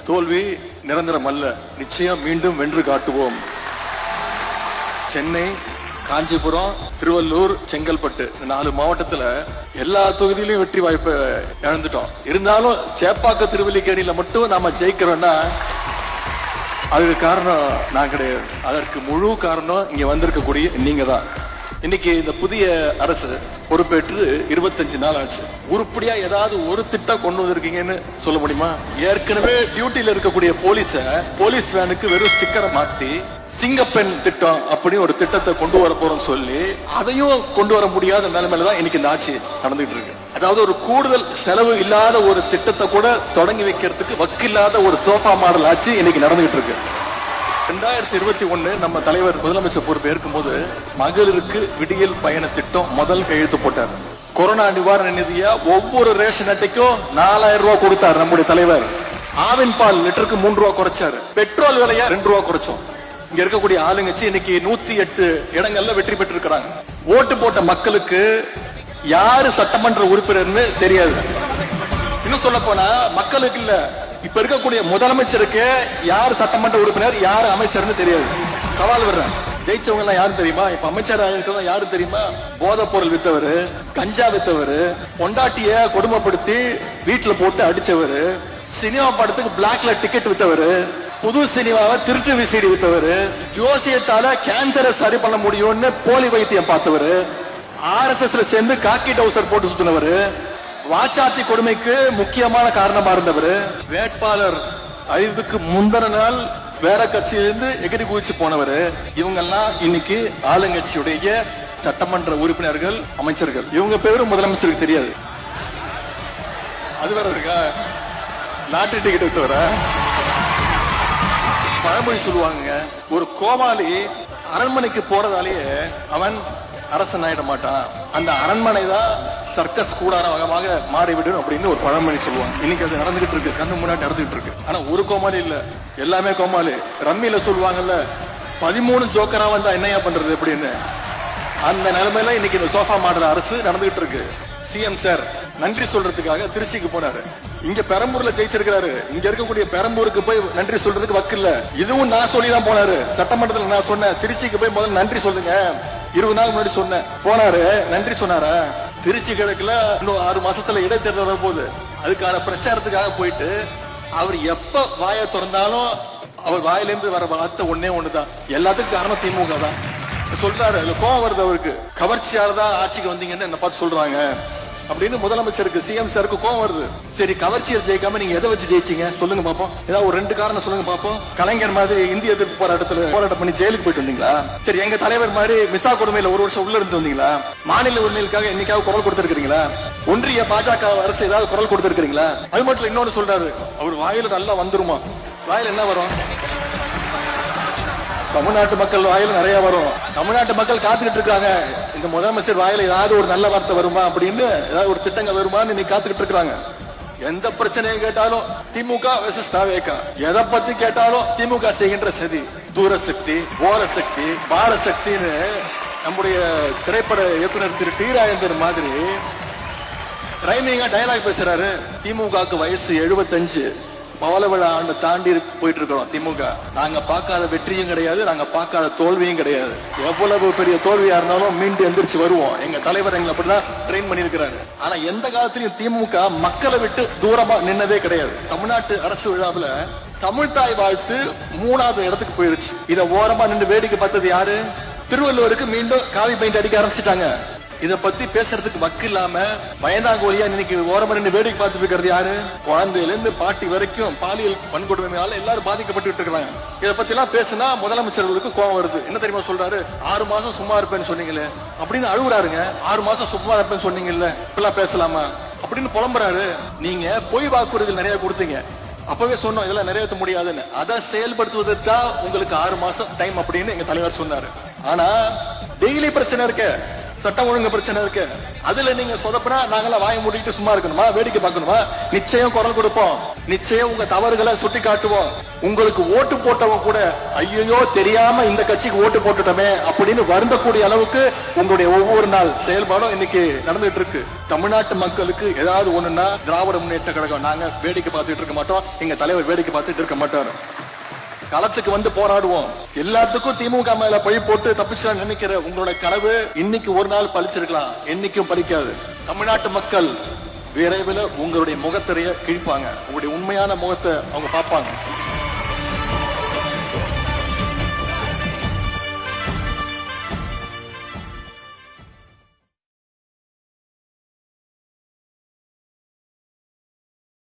தோல்வி நிரந்தரம் அல்ல, நிச்சயம் மீண்டும் வென்று காட்டுவோம். சென்னை, காஞ்சிபுரம், திருவள்ளூர், செங்கல்பட்டு 4 மாவட்டத்துல எல்லா தொகுதியிலும் வெற்றி வாய்ப்பை இழந்துட்டோம். இருந்தாலும் சேப்பாக்க திருவல்லிக்கேணியில மட்டும் நாம ஜெயிக்கிறோம்னா அதுக்கு காரணம் நான் கிடையாது. அதற்கு முழு காரணம் இங்க வந்திருக்கக்கூடிய நீங்க தான். இன்னைக்கு இந்த புதிய அரசு பொறுப்பேற்று 25 நாள் ஆச்சு. உருப்படியா ஏதாவது ஒரு திட்டம் கொண்டு வந்திருக்கீங்கன்னு சொல்ல முடியுமா? ஏற்கனவே டியூட்டியில இருக்கக்கூடிய போலீஸ் வேனுக்கு வெறும் ஸ்டிக்கரை மாட்டி சிங்கப்பெண் திட்டம் அப்படி ஒரு திட்டத்தை கொண்டு வர போறோம் சொல்லி அதையும் கொண்டு வர முடியாத நிலைமையில தான் இன்னைக்கு இந்த ஆட்சி நடந்துட்டு இருக்கு. அதாவது ஒரு கூடுதல் செலவு இல்லாத ஒரு திட்டத்தை கூட தொடங்கி வைக்கிறதுக்கு வக்கில்லாத ஒரு சோஃபா மாடல் ஆட்சி இன்னைக்கு நடந்துகிட்டு இருக்கு. 2021 நம்ம தலைவர் முதலமைச்சர் பொறுப்பு ஏற்கும் போது மகளிருக்கு விடியல் பயண திட்டம் முதல் கையெழுத்து போட்டார். கொரோனா நிவாரண நிதியா ஒவ்வொரு ரேஷன் அட்டைக்கும் 4000 ரூபாய் கொடுத்தார் நம்முடைய தலைவர். ஆவின் பால் லிட்டருக்கு 3 ரூபாய் குறைச்சாரு. பெட்ரோல் விலையா 2 ரூபாய் குறைச்சோம். இங்க இருக்கக்கூடிய ஆளுங்கட்சி இன்னைக்கு 108 இடங்கள்ல வெற்றி பெற்று இருக்கிறாங்க. ஓட்டு போட்ட மக்களுக்கு யாரு சட்டமன்ற உறுப்பினர்னு தெரியாது. இன்னும் சொல்ல போனா மக்களுக்கு இல்ல, இப்ப இருக்கக்கூடிய முதலமைச்சருக்கு யார் சட்டமன்ற உறுப்பினர் யார் அமைச்சர்னு தெரியாது. சவால் வர்றேன், ஜெயிச்சவங்க எல்லாம் யாரும் தெரியுமா? இப்ப அமைச்சர் இருக்கிறவங்க யாரும் தெரியுமா? போதை பொருள் வித்தவர், கஞ்சா வித்தவர், பொண்டாட்டிய கொடுமைப்படுத்தி வீட்டுல போட்டு அடிச்சவர், சினிமா படத்துக்கு பிளாக்ல டிக்கெட் வித்தவர், புது சினிமாவை திருட்டு விசிடி வித்தவர், ஜோசியத்தால கேன்சரை சரி பண்ண முடியும்னு போலி வைத்தியம் பார்த்தவர், RSS சேர்ந்து காக்கி டவுசர் போட்டு சுத்தினவர், வாச்சாத்தி கொடுமைக்கு முக்கியமான காரணமா இருந்தவர், வேட்பாளர் அறிவுக்கு முந்தின நாள் வேற கட்சியிலிருந்து எகிரி குதிச்சு போனவர். இவங்க எல்லாம் இன்னைக்கு ஆளுங்கட்சியுடைய சட்டமன்ற உறுப்பினர்கள், அமைச்சர்கள். இவங்க பேரும் முதலமைச்சருக்கு தெரியாது. அது வேற இருக்கா? லாட்டரி டிக்கெட் வித்தவர பழமொழி சொல்லுவாங்க, ஒரு கோமாளி அரண்மனைக்கு போறதாலேயே அவன் அரசன் ஆயிட மாட்டான், அந்த அரண்மனை தான் சர்க்கஸ் கூடாரமாக மாறிவிடும் அப்படின்னு ஒரு பழமொழி சொல்லுவாங்க. இன்னைக்கு அது நடந்துகிட்டு இருக்கு, கண்ணு முன்னாடி நடந்துகிட்டு இருக்கு. ஆனா ஒரு கோமாளி இல்ல, எல்லாமே கோமாளி. ரம்மியில சொல்லுவாங்கல்ல, 13 ஜோக்கரா வந்தா என்னையா பண்றது அப்படின்னு, அந்த நிலைமையில இன்னைக்கு இந்த சோஃபா மாடல் அரசு நடந்துகிட்டு இருக்கு. சிஎம் சார் நன்றி சொல்றதுக்காக திருச்சிக்கு போனாரு. இங்க பெரம்பூர்ல ஜெயிச்சிருக்காரு. இங்க இருக்கக்கூடிய பெரம்பூருக்கு போய் நன்றி சொல்றதுக்கு வக்கில்ல. இதுவும் நான் சொல்லிதான் போனாரு. சட்டமன்றத்தில் நான் சொன்னேன், திருச்சிக்கு போய் முதல்ல நன்றி சொல்லுங்க. 20 நாள் முன்னாடி சொன்னேன். போனாரு, நன்றி சொன்னாரா? திருச்சி கிழக்குல இன்னும் 6 மாசத்துல இடைத்தேர்தல் வர போகுது. அதுக்கான பிரச்சாரத்துக்காக போயிட்டு அவர் எப்ப வாயை திறந்தாலும் அவர் வாயிலிருந்து வர வார்த்தை ஒன்னே ஒண்ணுதான், எல்லாத்துக்கும் காரணம் திமுக தான் சொல்றாரு. அதுல கோவம் வருது அவருக்கு. கவர்ச்சியால தான் ஆட்சிக்கு வந்தீங்கன்னு என்ன பார்த்து சொல்றாங்க அப்படின்னு முதலமைச்சருக்கு, சிஎம் சாருக்கு கோவம் வருது. சரி, கவர்ச்சியில் ஜெயிக்காம நீங்க எதை வச்சு ஜெயிச்சீங்க சொல்லுங்க பாப்போம். ஏதாவது ஒரு 2 காரணம் சொல்லுங்க பாப்போம். கலைஞர் மாதிரி இந்திய எதிர்ப்பு போராட்டம் பண்ணி ஜெயிலுக்கு போயிட்டு வந்தீங்களா? சரி, எங்க தலைவர் மாதிரி மிசா கொடுமையில 1 வருஷம் உள்ள இருந்து வந்தீங்களா? மாநில உரிமைகளுக்காக என்னைக்காவது குரல் கொடுத்திருக்கீங்களா? ஒன்றிய பாஜக அரசு ஏதாவது குரல் கொடுத்திருக்கீங்களா? அது மட்டும் இன்னொன்னு சொல்றாரு, அவர் வாயில நல்லா வந்துருமா? வாயில என்ன வரும்? தமிழ்நாட்டு மக்கள் வாயில நிறைய வரும். தமிழ்நாட்டு மக்கள் காத்துக்கிட்டு இருக்காங்க, இந்த முதலமைச்சர் வாயில ஏதாவது ஒரு நல்ல வார்த்தை வருமா அப்படின்னு, ஏதாவது ஒரு திட்டங்கள் வருமான்னு நீ காத்துக்கிட்டு இருக்காங்க. எந்த பிரச்சனையும் கேட்டாலும் திமுக வெர்சஸ் தாவேகா, எதை பத்தி கேட்டாலும் திமுக செய்கின்ற சதி, தூரசக்தி, ஓரசக்தி, பாரசக்தின்னு நம்முடைய திரைப்பட இயக்குனர் திரு டி ராஜேந்தர் மாதிரி ரைமிங்கா டயலாக் பேசுறாரு. திமுகவுக்கு வயசு 75, பவள விழா ஆண்டு தாண்டி போயிட்டு இருக்கிறோம். திமுக நாங்க பார்க்காத வெற்றியும் கிடையாது, நாங்க பார்க்காத தோல்வியும் கிடையாது. எவ்வளவு பெரிய தோல்வியா இருந்தாலும் மீண்டு எந்திரிச்சு வருவோம். எங்க தலைவர் எங்களை அப்படிதான் ட்ரெயின் பண்ணிருக்கிறாரு. ஆனா எந்த காலத்திலயும் திமுக மக்களை விட்டு தூரமா நின்னதே கிடையாது. தமிழ்நாட்டு அரசு விழாவில் தமிழ் தாய் வாழ்த்து 3வது இடத்துக்கு போயிருச்சு. இத ஓரமா நின்று வேடிக்கை பார்த்தது யாரு? திருவள்ளுவருக்கு மீண்டும் காவி பெயிண்ட் அடிக்க ஆரம்பிச்சுட்டாங்க. இத பத்தி பேசுறதுக்கு வக்கு இல்லாம பயந்தாங்கோலியா இன்னைக்கு ஓரமா நின்று வேடிக்கை பார்த்துட்டு இருக்கிறது யாரு? குழந்தையில இருந்து பாட்டி வரைக்கும் பாலியல் வன்கொடுமையால எல்லாரும் பாதிக்கப்பட்டு இருக்காங்க. இத பத்தி எல்லாம் பேசினா முதலமைச்சர்களுக்கு கோபம் வருது. என்ன தெரியுமா சொல்றாரு? 6 மாசம் சும்மா இருப்பேன்னு சொன்னீங்களே அப்படின்னு அழுகுறாருங்க. 6 மாசம் சும்மா இருப்பேன்னு சொன்னீங்கல்ல, இப்பெல்லாம் பேசலாமா அப்படின்னு புலம்புறாரு. நீங்க பொய் வாக்குறுதிகள் நிறைய கொடுத்தீங்க, அப்பவே சொன்னோம் இதெல்லாம் நிறைவேற்ற முடியாதுன்னு. அதை செயல்படுத்துவதற்கு தான் உங்களுக்கு 6 மாசம் டைம் அப்படின்னு எங்க தலைவர் சொன்னாரு. ஆனா டெய்லி பிரச்சனை இருக்கு, சட்டம் ஒழுங்கு பிரச்சனை இருக்கு. அதுல நீங்க சொதப்பினா நாங்களாம் வாய மூடிட்டு சும்மா இருக்கணுமா? வேடிக்கை பார்க்கணுமா? நிச்சயம் குரல் கொடுப்போம். நிச்சயம் உங்க தவறுகளை சுட்டி காட்டுவோம். உங்களுக்கு ஓட்டு போட்டவங்க கூட ஐயோ தெரியாம இந்த கட்சிக்கு ஓட்டு போட்டுட்டோமே அப்படின்னு வருந்தக்கூடிய அளவுக்கு உங்களுடைய ஒவ்வொரு நாள் செயல்பாடும் இன்னைக்கு நடந்துட்டு இருக்கு. தமிழ்நாட்டு மக்களுக்கு ஏதாவது ஒண்ணுன்னா திராவிட முன்னேற்ற கழகம் நாங்க வேடிக்கை பார்த்துட்டு இருக்க மாட்டோம், எங்க தலைவர் வேடிக்கை பார்த்துட்டு இருக்க மாட்டார். களத்துக்கு வந்து போராடுவோம். எல்லாத்துக்கும் திமுக மேல பழி போட்டு தப்பிச்சு நினைக்கிற உங்களோட கனவு இன்னைக்கு ஒரு நாள் பழிச்சிருக்கலாம், என்னைக்கும் பலிக்காது. தமிழ்நாட்டு மக்கள் விரைவில் உங்களுடைய முகத்திரைய கிழிப்பாங்க, உங்களுடைய உண்மையான முகத்தை அவங்க பார்ப்பாங்க.